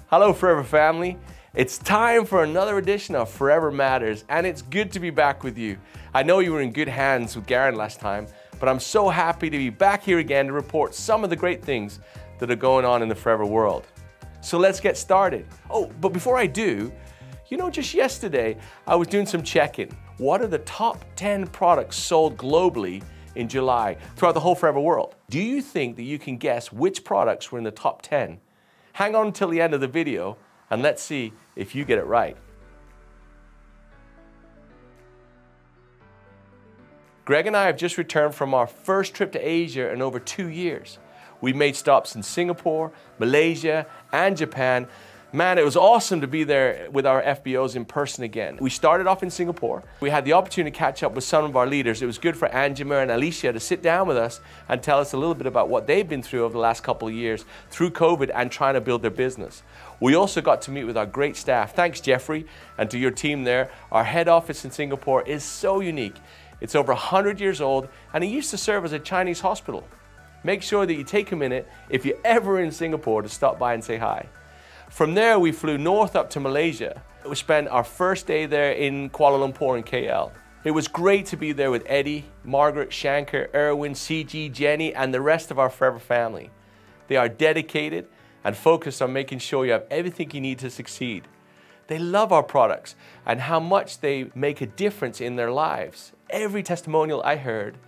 Hello Forever family. It's time for another edition of Forever Matters, and it's good to be back with you. I know you were in good hands with Garen last time, but I'm so happy to be back here again to report some of the great things that are going on in the Forever world. So let's get started. Oh, but before I do, you know, just yesterday I was doing some checking. What are the top 10 products sold globally in July throughout the whole Forever world? Do you think that you can guess which products were in the top 10? Hang on until the end of the video and let's see if you get it right. Greg and I have just returned from our first trip to Asia in over 2 years. We made stops in Singapore, Malaysia, and Japan. Man, it was awesome to be there with our FBOs in person again. We started off in Singapore. We had the opportunity to catch up with some of our leaders. It was good for Angela and Alicia to sit down with us and tell us a little bit about what they've been through over the last couple of years through COVID and trying to build their business. We also got to meet with our great staff. Thanks, Jeffrey, and to your team there. Our head office in Singapore is so unique. It's over 100 years old, and it used to serve as a Chinese hospital. Make sure that you take a minute, if you're ever in Singapore, to stop by and say hi. From there, we flew north up to Malaysia. We spent our first day there in Kuala Lumpur and KL. It was great to be there with Eddie, Margaret, Shankar, Erwin, CG, Jenny, and the rest of our Forever family. They are dedicated and focused on making sure you have everything you need to succeed. They love our products and how much they make a difference in their lives. Every testimonial I heard,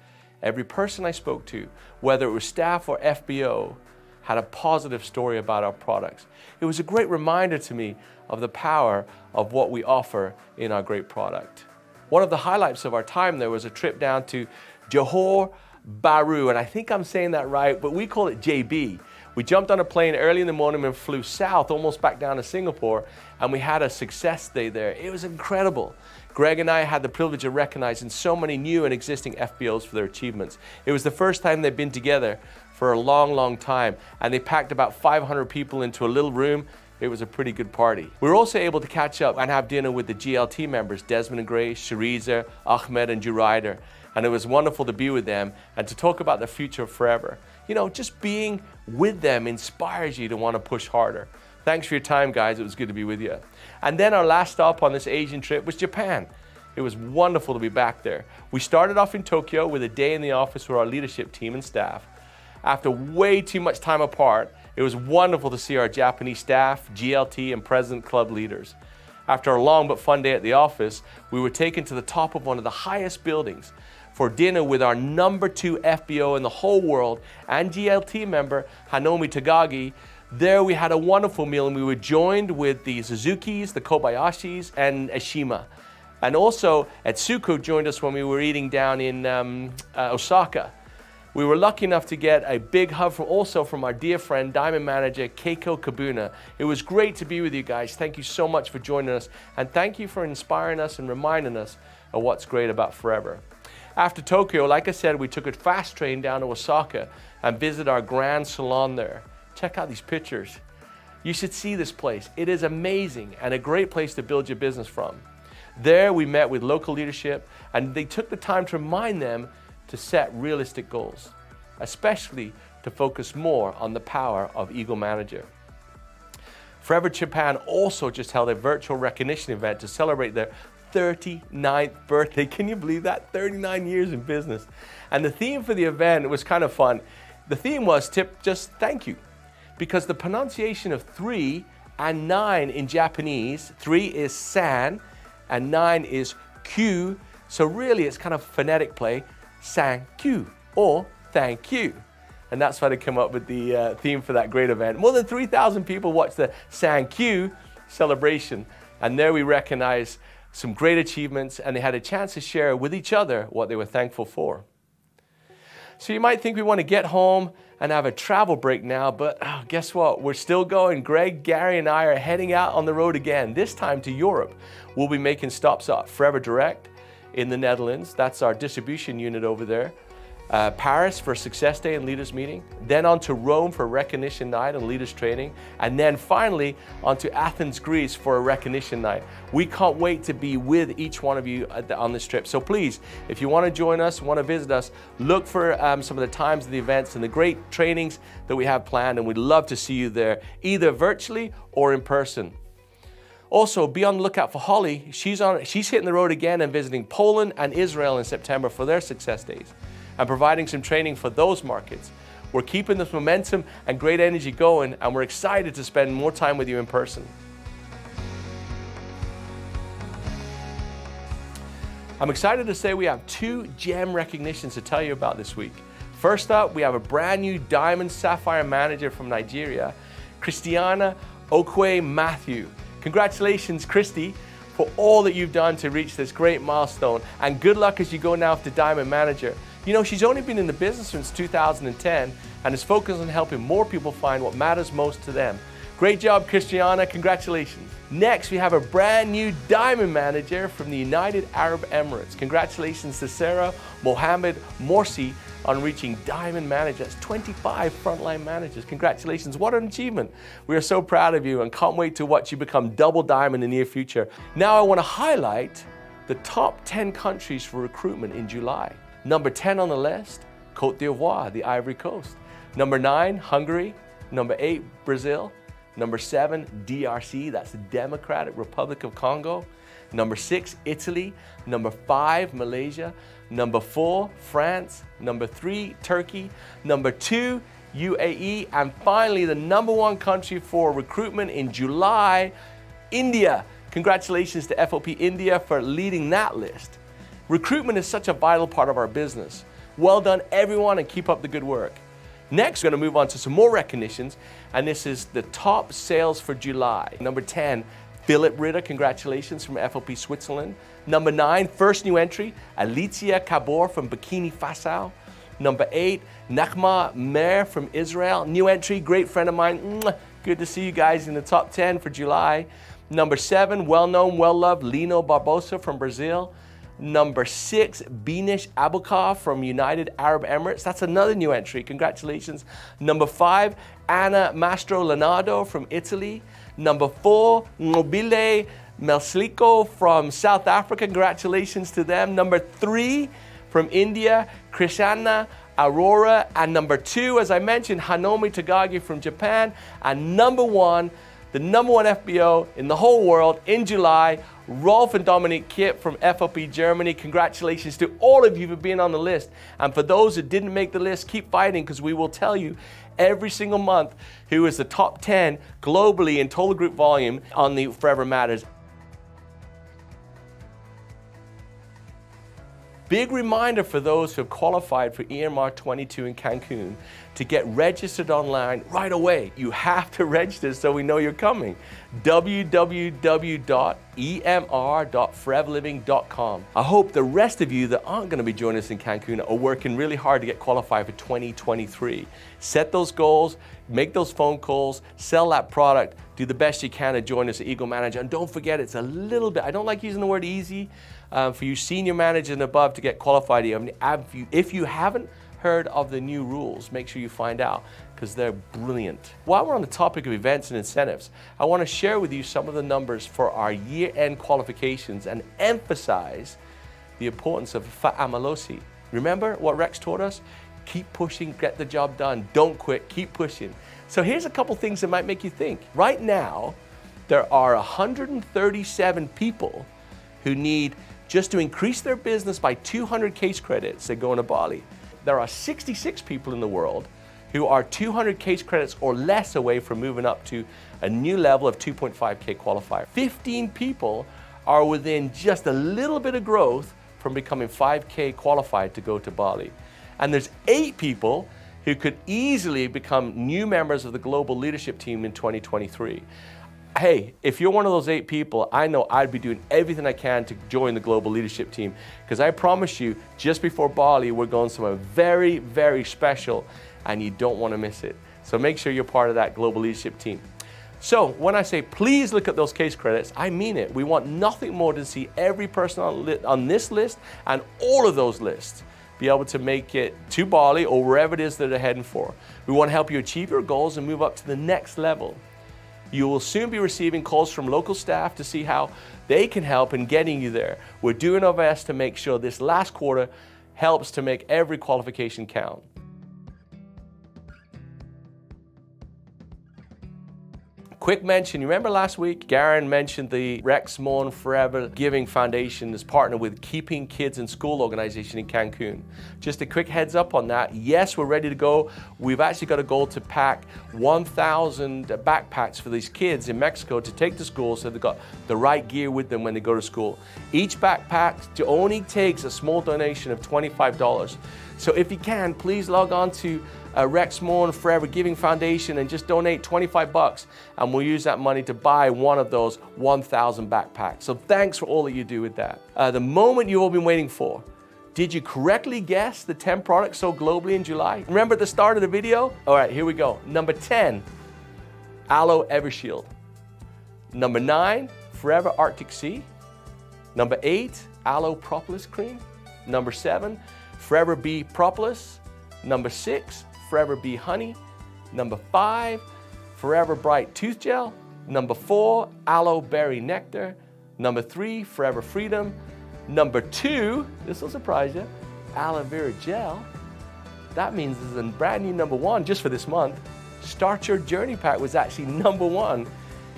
every person I spoke to, whether it was staff or FBO, had a positive story about our products. It was a great reminder to me of the power of what we offer in our great product. One of the highlights of our time there was a trip down to Johor Bahru, and I think I'm saying that right, but we call it JB. We jumped on a plane early in the morning and flew south, almost back down to Singapore, and we had a success day there. It was incredible. Greg and I had the privilege of recognizing so many new and existing FBOs for their achievements. It was the first time they'd been together for a long, long time, and they packed about 500 people into a little room. It was a pretty good party. We were also able to catch up and have dinner with the GLT members, Desmond and Grace, Shariza, Ahmed, and Juraider. And it was wonderful to be with them and to talk about the future of Forever. You know, just being with them inspires you to want to push harder. Thanks for your time, guys. It was good to be with you. And then our last stop on this Asian trip was Japan. It was wonderful to be back there. We started off in Tokyo with a day in the office with our leadership team and staff. After way too much time apart, it was wonderful to see our Japanese staff, GLT, and President Club leaders. After a long but fun day at the office, we were taken to the top of one of the highest buildings for dinner with our #2 FBO in the whole world and GLT member Hanomi Tagagi. There we had a wonderful meal and we were joined with the Suzukis, the Kobayashis, and Eshima. And also Etsuko joined us when we were eating down in Osaka. We were lucky enough to get a big hug from our dear friend, Diamond Manager Keiko Kabuna. It was great to be with you guys. Thank you so much for joining us, and thank you for inspiring us and reminding us of what's great about Forever. After Tokyo, like I said, we took a fast train down to Osaka and visited our grand salon there. Check out these pictures. You should see this place. It is amazing and a great place to build your business from. There we met with local leadership, and they took the time to remind them to set realistic goals, especially to focus more on the power of Ego Manager. Forever Japan also just held a virtual recognition event to celebrate their 39th birthday. Can you believe that? 39 years in business. And the theme for the event was kind of fun. The theme was just thank you, because the pronunciation of 3 and 9 in Japanese, 3 is san and 9 is Q. So really it's kind of phonetic play. Thank you or thank you. And that's why they came up with the theme for that great event. More than 3,000 people watched the thank you celebration. And there we recognized some great achievements, and they had a chance to share with each other what they were thankful for. So you might think we want to get home and have a travel break now, but guess what? We're still going. Greg, Gary, and I are heading out on the road again, this time to Europe. We'll be making stops at Forever Direct in the Netherlands. That's our distribution unit over there. Paris for Success Day and Leaders Meeting, then on to Rome for Recognition Night and Leaders Training, and then finally on to Athens, Greece for a Recognition Night. We can't wait to be with each one of you on this trip. So please, if you want to join us, want to visit us, look for some of the times of the events and the great trainings that we have planned, and we'd love to see you there, either virtually or in person. Also, be on the lookout for Holly. She's hitting the road again and visiting Poland and Israel in September for their Success Days, and providing some training for those markets. We're keeping this momentum and great energy going, and we're excited to spend more time with you in person. I'm excited to say we have 2 gem recognitions to tell you about this week. First up, we have a brand new Diamond Sapphire Manager from Nigeria, Christiana Okwe Matthew. Congratulations, Christy, for all that you've done to reach this great milestone, and good luck as you go now to Diamond Manager. You know, she's only been in the business since 2010 and is focused on helping more people find what matters most to them. Great job, Christiana. Congratulations. Next, we have a brand new Diamond Manager from the United Arab Emirates. Congratulations to Sarah Mohammed Morsi on reaching Diamond Manager. That's 25 frontline managers. Congratulations. What an achievement. We are so proud of you and can't wait to watch you become double diamond in the near future. Now I want to highlight the top 10 countries for recruitment in July. Number 10 on the list, Côte d'Ivoire, the Ivory Coast. Number 9, Hungary. Number 8, Brazil. Number 7, DRC, that's the Democratic Republic of Congo. Number 6, Italy. Number 5, Malaysia. Number 4, France. Number 3, Turkey. Number 2, UAE. And finally, the number 1 country for recruitment in July, India. Congratulations to FOP India for leading that list. Recruitment is such a vital part of our business. Well done, everyone, and keep up the good work. Next, we're going to move on to some more recognitions, and this is the top sales for July. Number 10, Philip Ritter, congratulations, from FOP Switzerland. Number 9, first new entry, Alicia Kabor from Burkina Faso. Number 8, Nakhma Mer from Israel, new entry, great friend of mine. Good to see you guys in the top 10 for July. Number 7, well-known, well-loved, Lino Barbosa from Brazil. Number 6, Binish Abukar from United Arab Emirates. That's another new entry. Congratulations. Number 5, Anna Mastro Leonardo from Italy. Number 4, Nobile Melsliko from South Africa. Congratulations to them. Number 3, from India, Krishana Aurora. And number 2, as I mentioned, Hanomi Tagagi from Japan. And number 1, the number 1 FBO in the whole world in July, Rolf and Dominique Kipp from FOP Germany. Congratulations to all of you for being on the list. And for those that didn't make the list, keep fighting, because we will tell you every single month who is the top 10 globally in total group volume on the Forever Matters. Big reminder for those who have qualified for EMR 22 in Cancun to get registered online right away. You have to register so we know you're coming. www.emr.foreverliving.com. I hope the rest of you that aren't going to be joining us in Cancun are working really hard to get qualified for 2023. Set those goals, make those phone calls, sell that product, do the best you can to join us at Eagle Manager. And don't forget, it's a little bit, I don't like using the word easy, for you senior managers and above to get qualified. If you haven't heard of the new rules, make sure you find out, because they're brilliant. While we're on the topic of events and incentives, I want to share with you some of the numbers for our year-end qualifications and emphasize the importance of Fa'amalosi. Remember what Rex taught us? Keep pushing, get the job done. Don't quit, keep pushing. So here's a couple things that might make you think. Right now, there are 137 people who need just to increase their business by 200 case credits that go into Bali. There are 66 people in the world who are 200 case credits or less away from moving up to a new level of 2.5K qualifier. 15 people are within just a little bit of growth from becoming 5K qualified to go to Bali. And there's 8 people who could easily become new members of the global leadership team in 2023. Hey, if you're one of those 8 people, I know I'd be doing everything I can to join the global leadership team, because I promise you, just before Bali, we're going somewhere very, very special, and you don't want to miss it. So make sure you're part of that global leadership team. So when I say please look at those case credits, I mean it. We want nothing more than to see every person on this list and all of those lists be able to make it to Bali or wherever it is that they're heading for. We want to help you achieve your goals and move up to the next level. You will soon be receiving calls from local staff to see how they can help in getting you there. We're doing our best to make sure this last quarter helps to make every qualification count. Quick mention, you remember last week, Garen mentioned the Rex Mourn Forever Giving Foundation is partnered with Keeping Kids in School organization in Cancun. Just a quick heads up on that. Yes, we're ready to go. We've actually got a goal to pack 1,000 backpacks for these kids in Mexico to take to school so they've got the right gear with them when they go to school. Each backpack only takes a small donation of $25. So if you can, please log on to Rex Mourn Forever Giving Foundation and just donate 25 bucks, and we'll use that money to buy one of those 1,000 backpacks. So thanks for all that you do with that. The moment you've all been waiting for. Did you correctly guess the 10 products sold globally in July? Remember at the start of the video? All right, here we go. Number 10, Aloe Evershield. Number 9, Forever Arctic Sea. Number 8, Aloe Propolis Cream. Number 7, Forever Bee Propolis. Number 6, Forever Bee Honey. Number 5, Forever Bright Tooth Gel. Number 4, Aloe Berry Nectar. Number 3, Forever Freedom. Number 2, this will surprise you, Aloe Vera Gel. That means this is a brand new number 1 just for this month. Start Your Journey Pack was actually number 1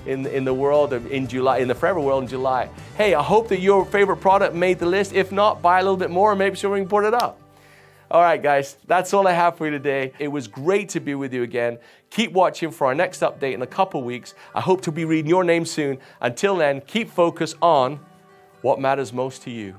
in the world in July, in the Forever world in July. Hey, I hope that your favorite product made the list. If not, buy a little bit more and maybe sure we can put it up. All right, guys, that's all I have for you today. It was great to be with you again. Keep watching for our next update in a couple weeks. I hope to be reading your name soon. Until then, keep focused on what matters most to you.